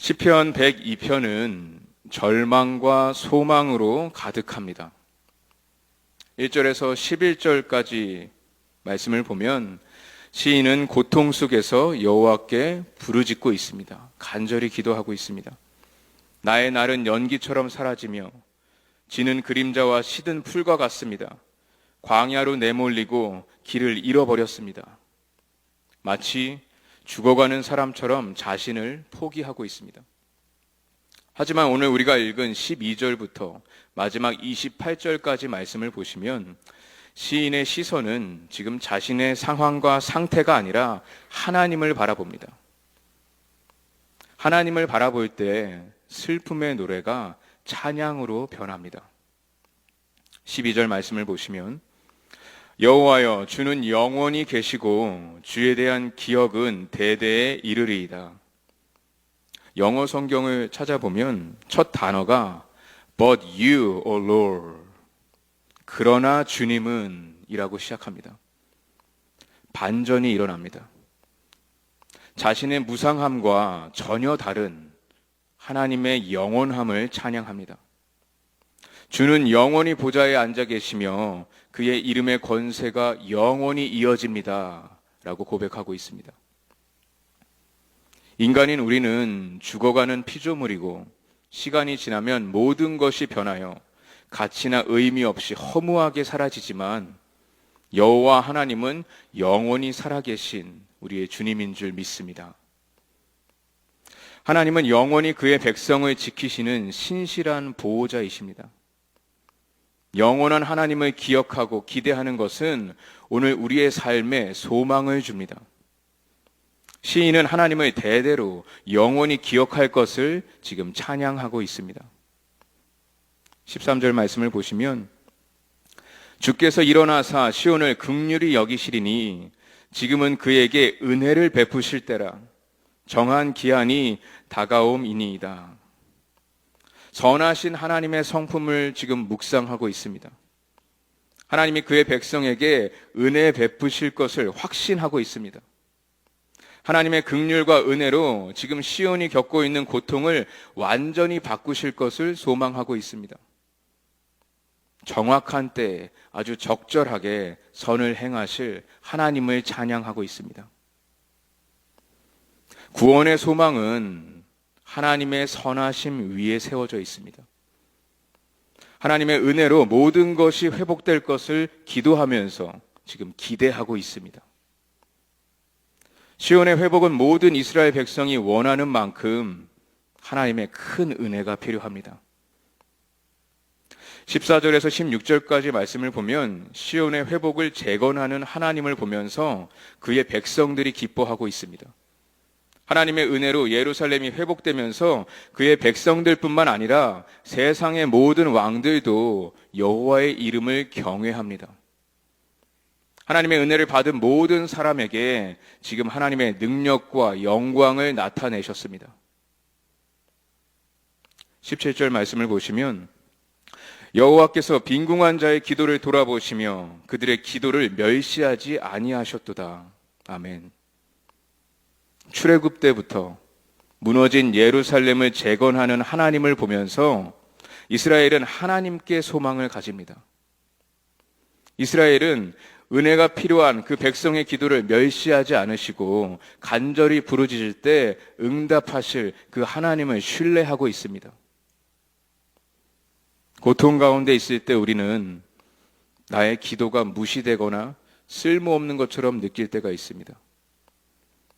시편 102편은 절망과 소망으로 가득합니다. 1절에서 11절까지 말씀을 보면 시인은 고통 속에서 여호와께 부르짖고 있습니다. 간절히 기도하고 있습니다. 나의 날은 연기처럼 사라지며 지는 그림자와 시든 풀과 같습니다. 광야로 내몰리고 길을 잃어버렸습니다. 마치 죽어가는 사람처럼 자신을 포기하고 있습니다. 하지만 오늘 우리가 읽은 12절부터 마지막 28절까지 말씀을 보시면 시인의 시선은 지금 자신의 상황과 상태가 아니라 하나님을 바라봅니다. 하나님을 바라볼 때 슬픔의 노래가 찬양으로 변합니다. 12절 말씀을 보시면 여호와여 주는 영원히 계시고 주에 대한 기억은 대대에 이르리이다. 영어 성경을 찾아보면 첫 단어가 But you, O Lord, 그러나 주님은 이라고 시작합니다. 반전이 일어납니다. 자신의 무상함과 전혀 다른 하나님의 영원함을 찬양합니다. 주는 영원히 보좌에 앉아 계시며 그의 이름의 권세가 영원히 이어집니다 라고 고백하고 있습니다. 인간인 우리는 죽어가는 피조물이고 시간이 지나면 모든 것이 변하여 가치나 의미 없이 허무하게 사라지지만 여호와 하나님은 영원히 살아계신 우리의 주님인 줄 믿습니다. 하나님은 영원히 그의 백성을 지키시는 신실한 보호자이십니다. 영원한 하나님을 기억하고 기대하는 것은 오늘 우리의 삶에 소망을 줍니다. 시인은 하나님을 대대로 영원히 기억할 것을 지금 찬양하고 있습니다. 13절 말씀을 보시면 주께서 일어나사 시온을 긍휼히 여기시리니 지금은 그에게 은혜를 베푸실 때라 정한 기한이 다가옴이니이다. 선하신 하나님의 성품을 지금 묵상하고 있습니다. 하나님이 그의 백성에게 은혜 베푸실 것을 확신하고 있습니다. 하나님의 긍휼과 은혜로 지금 시온이 겪고 있는 고통을 완전히 바꾸실 것을 소망하고 있습니다. 정확한 때에 아주 적절하게 선을 행하실 하나님을 찬양하고 있습니다. 구원의 소망은 하나님의 선하심 위에 세워져 있습니다. 하나님의 은혜로 모든 것이 회복될 것을 기도하면서 지금 기대하고 있습니다. 시온의 회복은 모든 이스라엘 백성이 원하는 만큼 하나님의 큰 은혜가 필요합니다. 14절에서 16절까지 말씀을 보면 시온의 회복을 재건하는 하나님을 보면서 그의 백성들이 기뻐하고 있습니다. 하나님의 은혜로 예루살렘이 회복되면서 그의 백성들뿐만 아니라 세상의 모든 왕들도 여호와의 이름을 경외합니다. 하나님의 은혜를 받은 모든 사람에게 지금 하나님의 능력과 영광을 나타내셨습니다. 17절 말씀을 보시면 여호와께서 빈궁한 자의 기도를 돌아보시며 그들의 기도를 멸시하지 아니하셨도다. 아멘. 출애굽 때부터 무너진 예루살렘을 재건하는 하나님을 보면서 이스라엘은 하나님께 소망을 가집니다. 이스라엘은 은혜가 필요한 그 백성의 기도를 멸시하지 않으시고 간절히 부르짖을 때 응답하실 그 하나님을 신뢰하고 있습니다. 고통 가운데 있을 때 우리는 나의 기도가 무시되거나 쓸모없는 것처럼 느낄 때가 있습니다.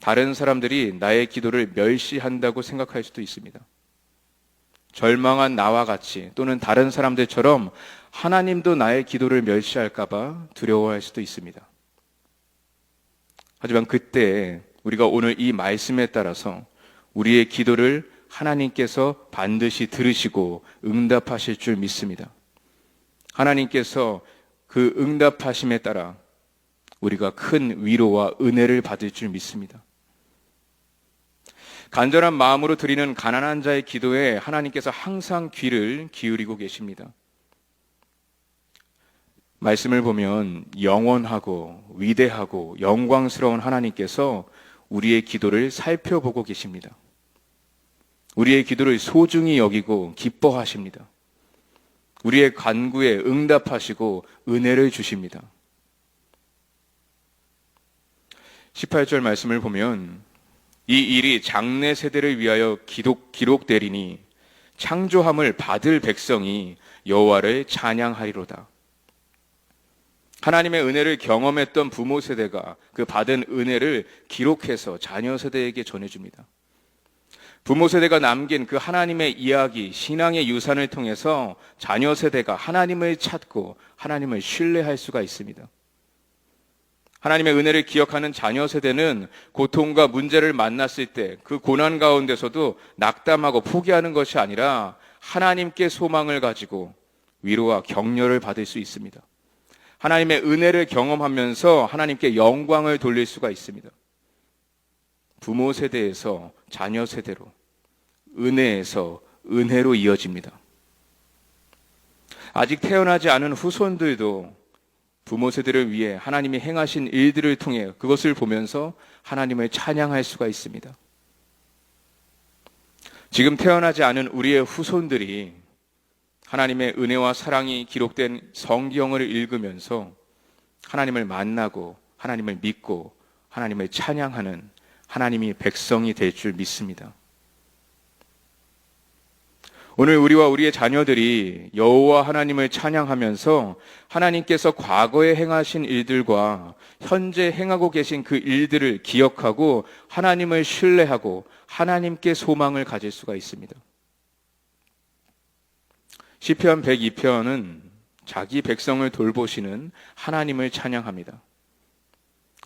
다른 사람들이 나의 기도를 멸시한다고 생각할 수도 있습니다. 절망한 나와 같이 또는 다른 사람들처럼 하나님도 나의 기도를 멸시할까 봐 두려워할 수도 있습니다. 하지만 그때 우리가 오늘 이 말씀에 따라서 우리의 기도를 하나님께서 반드시 들으시고 응답하실 줄 믿습니다. 하나님께서 그 응답하심에 따라 우리가 큰 위로와 은혜를 받을 줄 믿습니다. 간절한 마음으로 드리는 가난한 자의 기도에 하나님께서 항상 귀를 기울이고 계십니다. 말씀을 보면 영원하고 위대하고 영광스러운 하나님께서 우리의 기도를 살펴보고 계십니다. 우리의 기도를 소중히 여기고 기뻐하십니다. 우리의 간구에 응답하시고 은혜를 주십니다. 18절 말씀을 보면 이 일이 장래 세대를 위하여 기록되리니 창조함을 받을 백성이 여호와를 찬양하리로다. 하나님의 은혜를 경험했던 부모 세대가 그 받은 은혜를 기록해서 자녀 세대에게 전해줍니다. 부모 세대가 남긴 그 하나님의 이야기, 신앙의 유산을 통해서 자녀 세대가 하나님을 찾고 하나님을 신뢰할 수가 있습니다. 하나님의 은혜를 기억하는 자녀 세대는 고통과 문제를 만났을 때 그 고난 가운데서도 낙담하고 포기하는 것이 아니라 하나님께 소망을 가지고 위로와 격려를 받을 수 있습니다. 하나님의 은혜를 경험하면서 하나님께 영광을 돌릴 수가 있습니다. 부모 세대에서 자녀 세대로, 은혜에서 은혜로 이어집니다. 아직 태어나지 않은 후손들도 부모 세대를 위해 하나님이 행하신 일들을 통해 그것을 보면서 하나님을 찬양할 수가 있습니다. 지금 태어나지 않은 우리의 후손들이 하나님의 은혜와 사랑이 기록된 성경을 읽으면서 하나님을 만나고 하나님을 믿고 하나님을 찬양하는 하나님이 백성이 될 줄 믿습니다. 오늘 우리와 우리의 자녀들이 여호와 하나님을 찬양하면서 하나님께서 과거에 행하신 일들과 현재 행하고 계신 그 일들을 기억하고 하나님을 신뢰하고 하나님께 소망을 가질 수가 있습니다. 시편 102편은 자기 백성을 돌보시는 하나님을 찬양합니다.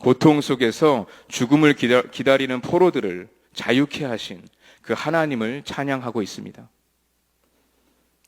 고통 속에서 죽음을 기다리는 포로들을 자유케 하신 그 하나님을 찬양하고 있습니다.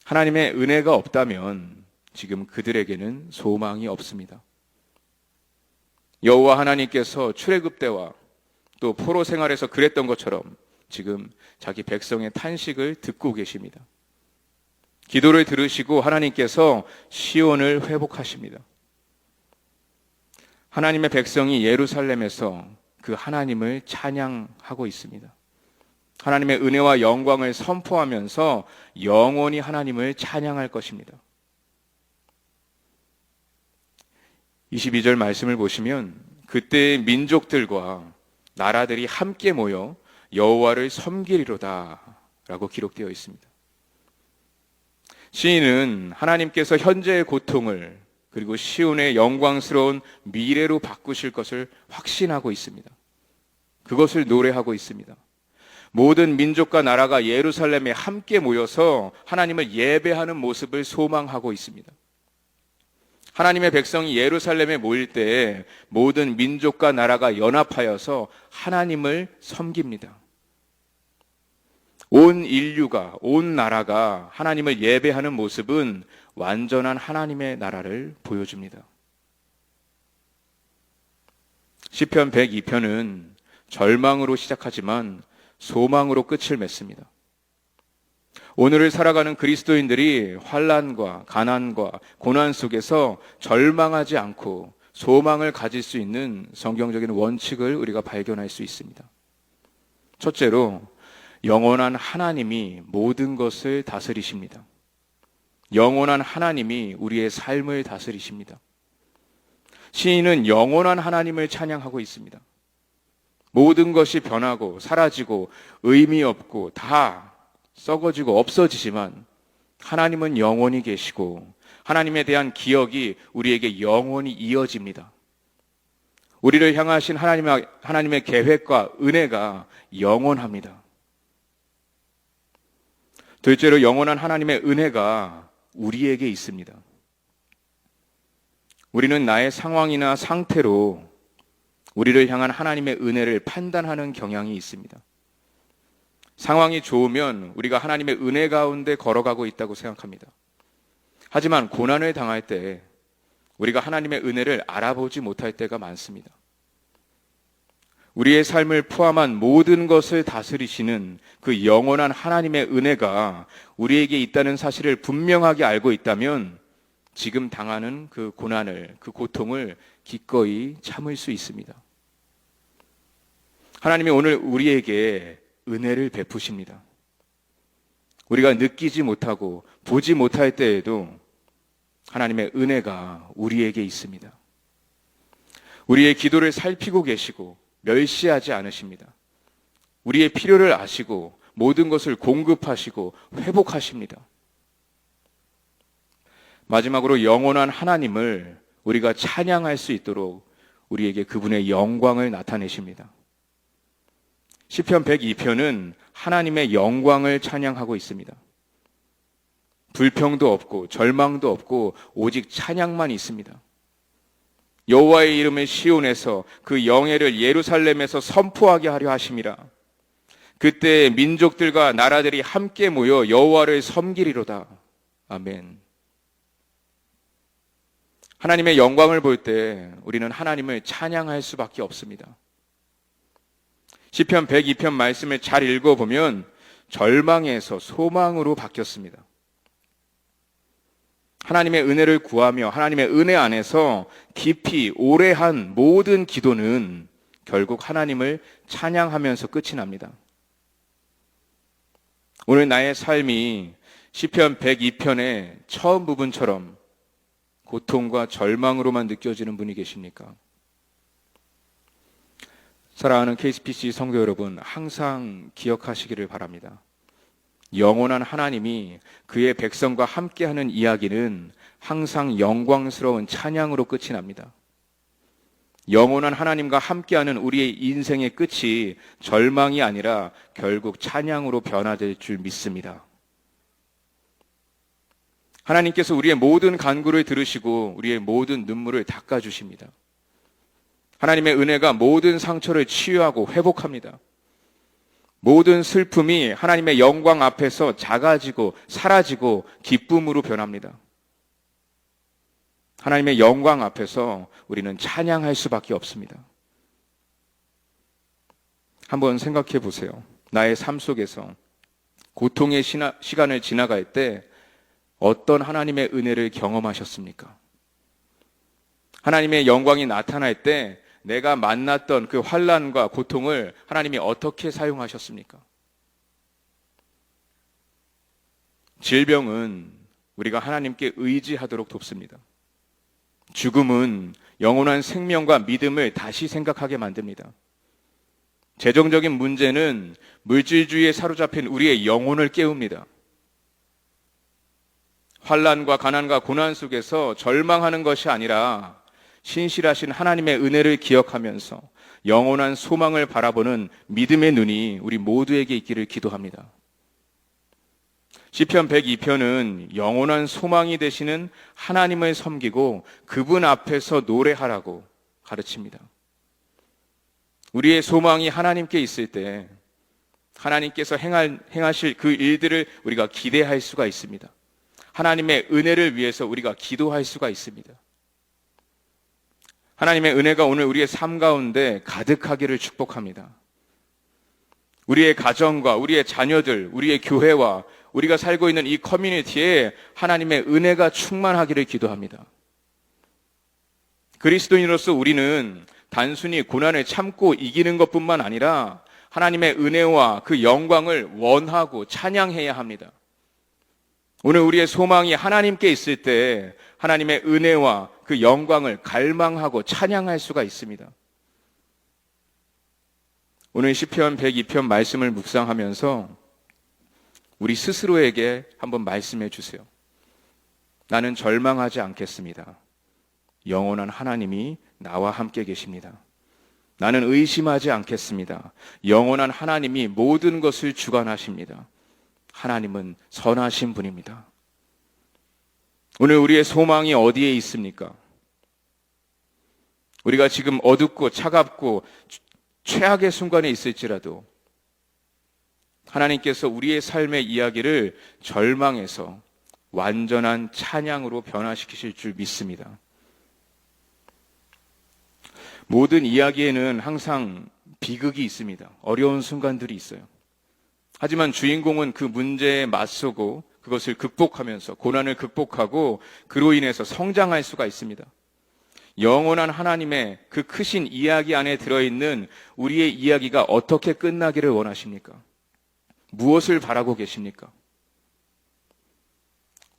하나님의 은혜가 없다면 지금 그들에게는 소망이 없습니다. 여호와 하나님께서 출애굽 때와 또 포로 생활에서 그랬던 것처럼 지금 자기 백성의 탄식을 듣고 계십니다. 기도를 들으시고 하나님께서 시온을 회복하십니다. 하나님의 백성이 예루살렘에서 그 하나님을 찬양하고 있습니다. 하나님의 은혜와 영광을 선포하면서 영원히 하나님을 찬양할 것입니다. 22절 말씀을 보시면 그때의 민족들과 나라들이 함께 모여 여호와를 섬기리로다 라고 기록되어 있습니다. 시인은 하나님께서 현재의 고통을 그리고 시온의 영광스러운 미래로 바꾸실 것을 확신하고 있습니다. 그것을 노래하고 있습니다. 모든 민족과 나라가 예루살렘에 함께 모여서 하나님을 예배하는 모습을 소망하고 있습니다. 하나님의 백성이 예루살렘에 모일 때 모든 민족과 나라가 연합하여서 하나님을 섬깁니다. 온 인류가, 온 나라가 하나님을 예배하는 모습은 완전한 하나님의 나라를 보여줍니다. 시편 102편은 절망으로 시작하지만 소망으로 끝을 맺습니다. 오늘을 살아가는 그리스도인들이 환난과 가난과 고난 속에서 절망하지 않고 소망을 가질 수 있는 성경적인 원칙을 우리가 발견할 수 있습니다. 첫째로, 영원한 하나님이 모든 것을 다스리십니다. 영원한 하나님이 우리의 삶을 다스리십니다. 시인은 영원한 하나님을 찬양하고 있습니다. 모든 것이 변하고 사라지고 의미 없고 다 썩어지고 없어지지만 하나님은 영원히 계시고 하나님에 대한 기억이 우리에게 영원히 이어집니다. 우리를 향하신 하나님의 계획과 은혜가 영원합니다. 둘째로, 영원한 하나님의 은혜가 우리에게 있습니다. 우리는 나의 상황이나 상태로 우리를 향한 하나님의 은혜를 판단하는 경향이 있습니다. 상황이 좋으면 우리가 하나님의 은혜 가운데 걸어가고 있다고 생각합니다. 하지만 고난을 당할 때 우리가 하나님의 은혜를 알아보지 못할 때가 많습니다. 우리의 삶을 포함한 모든 것을 다스리시는 그 영원한 하나님의 은혜가 우리에게 있다는 사실을 분명하게 알고 있다면 지금 당하는 그 고난을, 그 고통을 기꺼이 참을 수 있습니다. 하나님이 오늘 우리에게 은혜를 베푸십니다. 우리가 느끼지 못하고 보지 못할 때에도 하나님의 은혜가 우리에게 있습니다. 우리의 기도를 살피고 계시고 멸시하지 않으십니다. 우리의 필요를 아시고 모든 것을 공급하시고 회복하십니다. 마지막으로 영원한 하나님을 우리가 찬양할 수 있도록 우리에게 그분의 영광을 나타내십니다. 시편 102편은 하나님의 영광을 찬양하고 있습니다. 불평도 없고 절망도 없고 오직 찬양만 있습니다. 여호와의 이름을 시온에서 그 영예를 예루살렘에서 선포하게 하려 하심이라. 그때 민족들과 나라들이 함께 모여 여호와를 섬기리로다. 아멘. 하나님의 영광을 볼 때 우리는 하나님을 찬양할 수밖에 없습니다. 시편 102편 말씀을 잘 읽어보면 절망에서 소망으로 바뀌었습니다. 하나님의 은혜를 구하며 하나님의 은혜 안에서 깊이 오래 한 모든 기도는 결국 하나님을 찬양하면서 끝이 납니다. 오늘 나의 삶이 시편 102편의 처음 부분처럼 고통과 절망으로만 느껴지는 분이 계십니까? 사랑하는 KCPC 성도 여러분, 항상 기억하시기를 바랍니다. 영원한 하나님이 그의 백성과 함께하는 이야기는 항상 영광스러운 찬양으로 끝이 납니다. 영원한 하나님과 함께하는 우리의 인생의 끝이 절망이 아니라 결국 찬양으로 변화될 줄 믿습니다. 하나님께서 우리의 모든 간구를 들으시고 우리의 모든 눈물을 닦아주십니다. 하나님의 은혜가 모든 상처를 치유하고 회복합니다. 모든 슬픔이 하나님의 영광 앞에서 작아지고 사라지고 기쁨으로 변합니다. 하나님의 영광 앞에서 우리는 찬양할 수밖에 없습니다. 한번 생각해 보세요. 나의 삶 속에서 고통의 시간을 지나갈 때 어떤 하나님의 은혜를 경험하셨습니까? 하나님의 영광이 나타날 때 내가 만났던 그 환난과 고통을 하나님이 어떻게 사용하셨습니까? 질병은 우리가 하나님께 의지하도록 돕습니다. 죽음은 영원한 생명과 믿음을 다시 생각하게 만듭니다. 재정적인 문제는 물질주의에 사로잡힌 우리의 영혼을 깨웁니다. 환난과 가난과 고난 속에서 절망하는 것이 아니라 신실하신 하나님의 은혜를 기억하면서 영원한 소망을 바라보는 믿음의 눈이 우리 모두에게 있기를 기도합니다. 시편 102편은 영원한 소망이 되시는 하나님을 섬기고 그분 앞에서 노래하라고 가르칩니다. 우리의 소망이 하나님께 있을 때 하나님께서 행하실 그 일들을 우리가 기대할 수가 있습니다. 하나님의 은혜를 위해서 우리가 기도할 수가 있습니다. 하나님의 은혜가 오늘 우리의 삶 가운데 가득하기를 축복합니다. 우리의 가정과 우리의 자녀들, 우리의 교회와 우리가 살고 있는 이 커뮤니티에 하나님의 은혜가 충만하기를 기도합니다. 그리스도인으로서 우리는 단순히 고난을 참고 이기는 것뿐만 아니라 하나님의 은혜와 그 영광을 원하고 찬양해야 합니다. 오늘 우리의 소망이 하나님께 있을 때 하나님의 은혜와 그 영광을 갈망하고 찬양할 수가 있습니다. 오늘 시편 102편 말씀을 묵상하면서 우리 스스로에게 한번 말씀해 주세요. 나는 절망하지 않겠습니다. 영원한 하나님이 나와 함께 계십니다. 나는 의심하지 않겠습니다. 영원한 하나님이 모든 것을 주관하십니다. 하나님은 선하신 분입니다. 오늘 우리의 소망이 어디에 있습니까? 우리가 지금 어둡고 차갑고 최악의 순간에 있을지라도 하나님께서 우리의 삶의 이야기를 절망에서 완전한 찬양으로 변화시키실 줄 믿습니다. 모든 이야기에는 항상 비극이 있습니다. 어려운 순간들이 있어요. 하지만 주인공은 그 문제에 맞서고 그것을 극복하면서 고난을 극복하고 그로 인해서 성장할 수가 있습니다. 영원한 하나님의 그 크신 이야기 안에 들어있는 우리의 이야기가 어떻게 끝나기를 원하십니까? 무엇을 바라고 계십니까?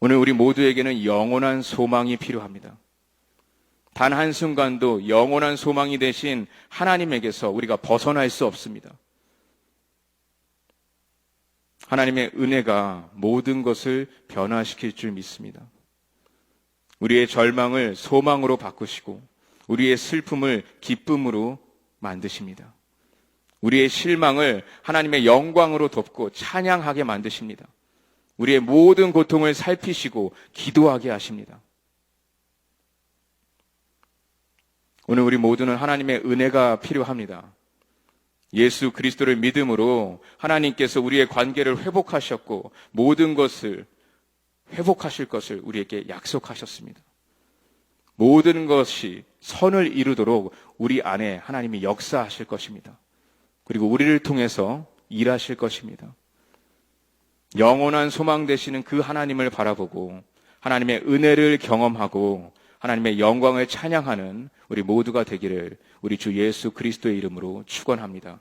오늘 우리 모두에게는 영원한 소망이 필요합니다. 단 한순간도 영원한 소망이 되신 하나님에게서 우리가 벗어날 수 없습니다. 하나님의 은혜가 모든 것을 변화시킬 줄 믿습니다. 우리의 절망을 소망으로 바꾸시고 우리의 슬픔을 기쁨으로 만드십니다. 우리의 실망을 하나님의 영광으로 덮고 찬양하게 만드십니다. 우리의 모든 고통을 살피시고 기도하게 하십니다. 오늘 우리 모두는 하나님의 은혜가 필요합니다. 예수 그리스도를 믿음으로 하나님께서 우리의 관계를 회복하셨고 모든 것을 회복하실 것을 우리에게 약속하셨습니다. 모든 것이 선을 이루도록 우리 안에 하나님이 역사하실 것입니다. 그리고 우리를 통해서 일하실 것입니다. 영원한 소망 되시는 그 하나님을 바라보고 하나님의 은혜를 경험하고 하나님의 영광을 찬양하는 우리 모두가 되기를 우리 주 예수 그리스도의 이름으로 축원합니다.